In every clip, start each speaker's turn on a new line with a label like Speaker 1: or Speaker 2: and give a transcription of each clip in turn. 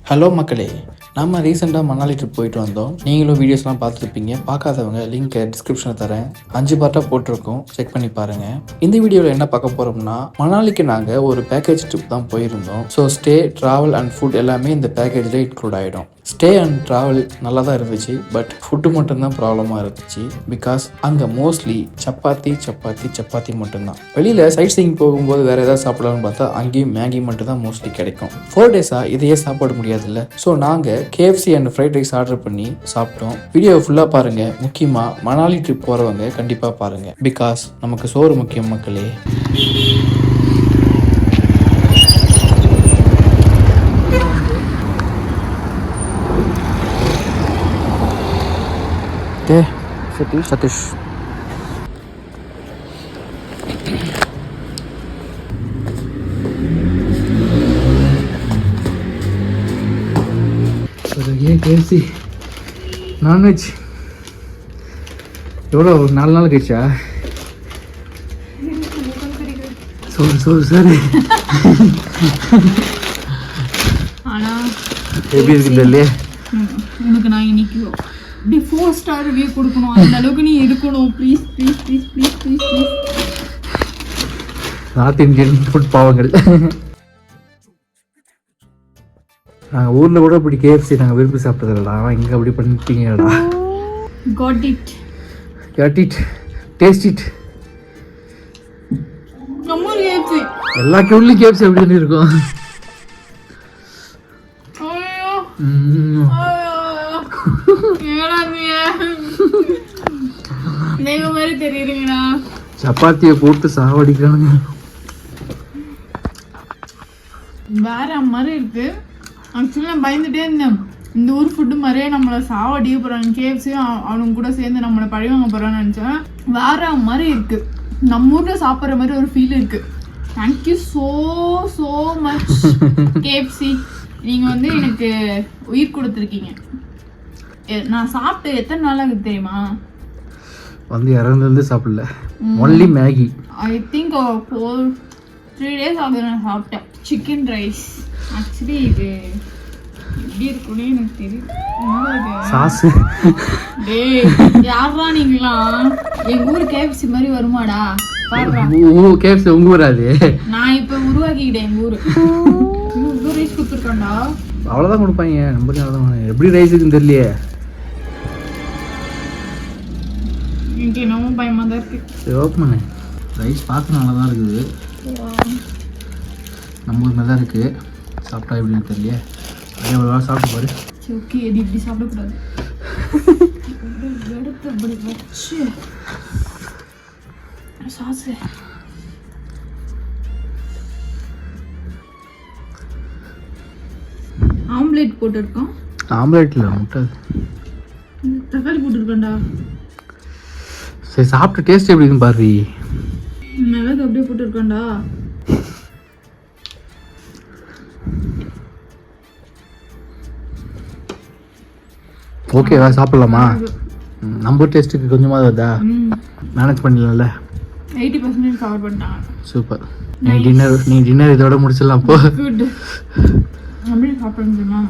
Speaker 1: Hello மக்களே, நம்ம ரீசெண்டாக மணாலி ட்ரிப் போயிட்டு வந்தோம். நீங்களும் வீடியோஸ்லாம் பார்த்துருப்பீங்க. பார்க்காதவங்க லிங்க்கை டிஸ்கிரிப்ஷனில் தரேன். 5 பார்ட்டாக போட்டிருக்கோம், செக் பண்ணி பாருங்கள். இந்த வீடியோவில் என்ன பார்க்க போகிறோம்னா, மணாலிக்கு நாங்கள் ஒரு பேக்கேஜ் ட்ரிப் தான் போயிருந்தோம். So stay, travel and food எல்லாமே இந்த பேக்கேஜில் இன்க்ளூட் ஆகிடும். ஸ்டே அண்ட் ட்ராவல் நல்லா தான் இருந்துச்சு, பட் ஃபுட்டு மட்டும்தான் ப்ராப்ளமாக இருந்துச்சு. பிகாஸ் அங்கே மோஸ்ட்லி சப்பாத்தி மட்டும்தான். வெளியில் சைட் சீயிங் போகும்போது வேறு ஏதாவது சாப்பிடலாம்னு பார்த்தா அங்கேயும் மேகி மட்டும் தான் மோஸ்ட்லி கிடைக்கும். 4 டேஸாக இதையே சாப்பிட முடியாதுல்ல. ஸோ நாங்கள் KFC and freight rice order பண்ணி சாப்பிட்டோம். வீடியோ ஃபுல்லாக பாருங்கள். முக்கியமாக மணாலி ட்ரிப் போகிறவங்க கண்டிப்பாக பாருங்கள். பிகாஸ் நமக்கு சோறு முக்கியம் மக்களே. சதீஷ் KFC நான்வெஜ் எவ்வளோ 4 நாள் கழிச்சா? சரி எப்படி இருக்குது இல்லையே?
Speaker 2: உனக்கு நான் இன்னைக்கு இப்படி 4 ஸ்டார் ரிவ்யூ கொடுக்கணும், அந்த அளவுக்கு நீ இருக்கணும். Please please please please please please.
Speaker 1: North Indian food பாவங்கள். நாங்கள் ஊரில் கூட இப்படி KFC நாங்கள் விரும்பி சாப்பிட்டதில்லடா. இங்கே அப்படி பண்ணிட்டீங்கடா.
Speaker 2: Got it.
Speaker 1: Taste it.
Speaker 2: நம்ம KFC
Speaker 1: எல்லா ஊர்லேயும் KFC அப்படி தானே இருக்கும்.
Speaker 2: மாதிரி தெரியுதுங்கண்ணா.
Speaker 1: சப்பாத்தியை போட்டு சாவடிக்கிறானுங்க.
Speaker 2: வேற மாதிரி இருக்கு. ஆக்சுவலி நான் பயந்துட்டே இருந்தேன், இந்த ஊர் ஃபுட்டு மாதிரியே நம்மளை சாவடிக்க போகிறாங்க, KFCயும் அவனுங்க கூட சேர்ந்து நம்மளை பழி வாங்க போகிறான்னு நினச்சேன். வேற மாதிரி இருக்குது. நம்ம ஊரில் சாப்பிட்ற மாதிரி ஒரு ஃபீல் இருக்குது. Thank you so much KFC. நீங்கள் வந்து எனக்கு உயிர் கொடுத்துருக்கீங்க. நான் சாப்பிட்டு எத்தனை நாள் ஆகுது தெரியுமா?
Speaker 1: வந்து இறந்து சாப்பிடல, only Maggi.
Speaker 2: I think 3 days ஆகுது நான் சாப்பிட்டேன் சிக்கன் ரைஸ். ஆக்சுவலி இது எப்படி இருக்குன்னு எனக்கு தெரியும்.
Speaker 1: சாஸு
Speaker 2: டேய் யாரா நீங்களாம்? எங்கள் ஊர் KFC மாதிரி வருமாடா? பாடுறான்.
Speaker 1: KFC உங்க ஊராது.
Speaker 2: நான் இப்போ உருவாக்கிக்கிட்டேன் எங்கள் ஊர். இவ்வளோ ரைஸ் கொடுத்துருக்காண்டா.
Speaker 1: அவ்வளோதான் கொடுப்பாங்க. நம்பருக்கு அவ்வளோதான். எப்படி ரைஸ் இருக்குன்னு தெரியலையே.
Speaker 2: எனக்கு என்னமோ பயமாக தான் இருக்குது.
Speaker 1: சரி ஓப்பன் பண்ணு. ரைஸ் பார்க்க நல்லா தான் இருக்குது. நம்ம ஊர் நல்லா இருக்குது. சாப்பிட்டா எப்படின்னு தெரியலையே. அதே ஒரு வாரம் சாப்பிட்டு பாரு.
Speaker 2: சரி ஓகே, இது இப்படி சாப்பிடக்கூடாது. எடுத்து அப்படி வச்சு சாசு ஆம்லேட் போட்டுருக்கோம்.
Speaker 1: ஆம்லேட்டில் முட்டை
Speaker 2: தக்காளி போட்டுருக்கோண்டா.
Speaker 1: சரி சாப்பிட்டு டேஸ்ட் எப்படின்னு பாரு.
Speaker 2: மிளகு அப்படியே போட்டுருக்கோண்டா.
Speaker 1: ஓகேவா? சாப்பிட்லாமா? நம்ம டேஸ்ட்டுக்கு கொஞ்சமாக வருதா? மேனேஜ் பண்ணிடலாம்ல.
Speaker 2: 80% கவர் பண்ணிட்டாங்க.
Speaker 1: சூப்பர். நீ டின்னர் இதோட முடிச்சிடலாம். அப்போ
Speaker 2: குட். அப்படியே சாப்பிடுங்க.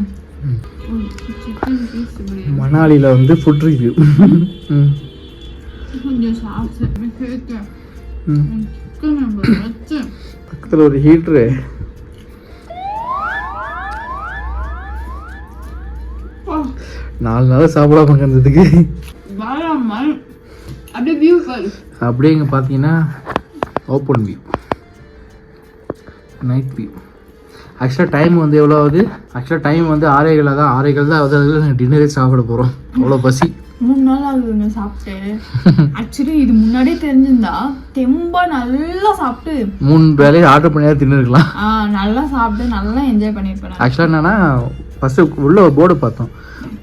Speaker 2: சிக்கன் பீஸ் இப்படி
Speaker 1: மணாலியில் வந்து ஃபுட் ரிவ்யூ.
Speaker 2: கொஞ்சம் சாப்பிட்டு கேட்க சிக்கன் வச்சு
Speaker 1: பக்கத்தில் ஒரு ஹீட்ரு. நாலு நாள் சாப்பிடாம இருந்ததுக்கு
Speaker 2: அப்படியே வியூ பாரு.
Speaker 1: அப்படியே இங்கே பார்த்தீங்கன்னா ஓப்பன் வியூ, நைட் வியூ. ஆக்சுவலாக டைம் வந்து எவ்வளோ ஆகுது? ஆக்சுவலாக டைம் வந்து 6:15 தான். 6:15 தான் ஆகுது. அதில் நாங்கள் டின்னரே சாப்பிட போகிறோம். அவ்வளோ பசி.
Speaker 2: 3 நாள் ஆகுதுங்க சாப்பிட்டு. ஆக்சுவலி இது முன்னாடியே தெரிஞ்சிருந்தா தெம்பா நல்லா சாப்பிட்டு
Speaker 1: 3 வேலையை ஆர்டர் பண்ணியாவது தின்னுருக்கலாம்.
Speaker 2: நல்லா சாப்பிட்டு நல்லா என்ஜாய் பண்ணியிருப்பேன்.
Speaker 1: ஆக்சுவலாக என்னன்னா, ஃபஸ்ட்டு உள்ள ஒரு போர்டு பார்த்தோம்,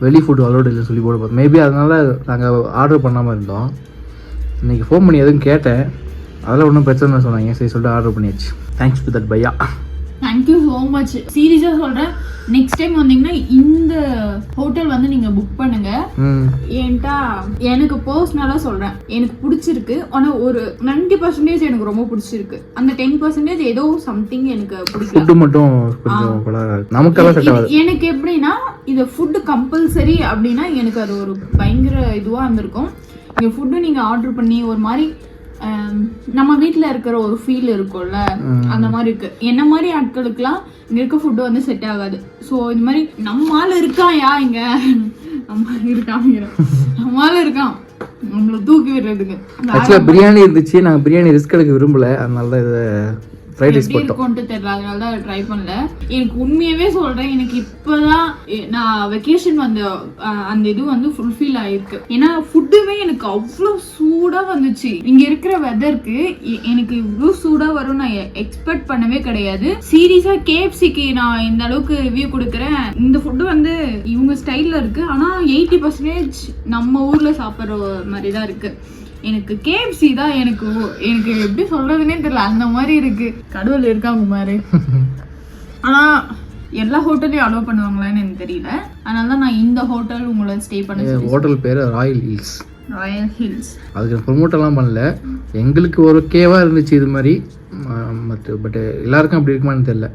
Speaker 1: வெளி ஃபுட் அலோடு இல்லைன்னு சொல்லி போர்டு பார்த்தோம். மேபி அதனால நாங்கள் ஆர்டர் பண்ணாமல் இருந்தோம். இன்றைக்கி ஃபோன் பண்ணி எதுவும் கேட்டேன், அதெல்லாம் ஒன்றும் பிரச்சனை சொன்னாங்க. சரி சொல்லிட்டு ஆர்டர் பண்ணியாச்சு. Thanks to that Bhaiya.
Speaker 2: Thank you so much. சீரியஸாக சொல்கிறேன், நெக்ஸ்ட் டைம் வந்தீங்கன்னா இந்த ஹோட்டல் வந்து நீங்கள் புக் பண்ணுங்க. ஏன்ட்டா எனக்கு பர்சனலாக சொல்கிறேன், எனக்கு பிடிச்சிருக்கு. ஆனால் ஒரு 90% எனக்கு ரொம்ப பிடிச்சிருக்கு. அந்த 10% ஏதோ சம்திங் எனக்கு பிடிக்கல.
Speaker 1: மட்டும்
Speaker 2: எனக்கு எப்படின்னா இது ஃபுட்டு கம்பல்சரி அப்படின்னா எனக்கு அது ஒரு பயங்கர இதுவாக இருந்திருக்கும். இங்கே ஃபுட்டு நீங்கள் ஆர்டர் பண்ணி ஒரு மாதிரி நம்ம வீட்டில் இருக்கிற ஒரு ஃபீல் இருக்கும்ல, அந்த மாதிரி இருக்கு. என்ன மாதிரி ஆட்களுக்குலாம் இங்கே இருக்க ஃபுட்டு வந்து செட் ஆகாது. ஸோ இந்த மாதிரி நம்மளால இருக்காயா இங்க, நம்மளால இருக்கான் நம்மள தூக்கி விடுறதுக்கு.
Speaker 1: பிரியாணி இருந்துச்சு, நாங்கள் பிரியாணி ரிஸ்க் எடுக்க விரும்பல, அதனால தான் இதை
Speaker 2: எப்படி இருக்கும்னு தெரியல, அதனால தான் ட்ரை பண்ணல. எனக்கு உண்மையாவே சொல்றேன், எனக்கு இப்பதான் நான் வெக்கேஷன் வந்த அந்த இது வந்து ஃபுல்ஃபில் ஆயிருக்கு. ஏன்னா ஃபுட்டுமே எனக்கு அவ்வளோ சூடா வந்துச்சு. இங்க இருக்கிற வெதருக்கு எனக்கு இவ்வளோ சூடா வரும் நான் எக்ஸ்பெக்ட் பண்ணவே கிடையாது. சீரியஸா KFCக்கு நான் இந்த அளவுக்கு ரிவ்யூ கொடுக்குறேன். இந்த ஃபுட்டு வந்து இவங்க ஸ்டைல்ல இருக்கு, ஆனா 80% நம்ம ஊர்ல சாப்பிட்ற மாதிரி தான் இருக்கு. எனக்கு KFC தான் எனக்கு எப்படி சொல்றதுன்னே தெரியல, அந்த மாதிரி இருக்கு. கடவுள் இருக்காங்க மாதிரி. ஆனா எல்லா ஹோட்டலையும் அலோவ் பண்ணுவாங்களான்னு எனக்கு தெரியல. அதனால தான் நான் இந்த ஹோட்டல் உங்களை ஸ்டே பண்ண.
Speaker 1: ஹோட்டல் பேர் ராயல் ஹில்ஸ்.
Speaker 2: Royal hills.
Speaker 1: அதுக்கு ப்ரொமோட்டெல்லாம் பண்ணல, எங்களுக்கு ஒரு ஓகேவா இருந்துச்சு இது மாதிரி. பட் எல்லாருக்கும் அப்படி இருக்குமான்னு தெரியல.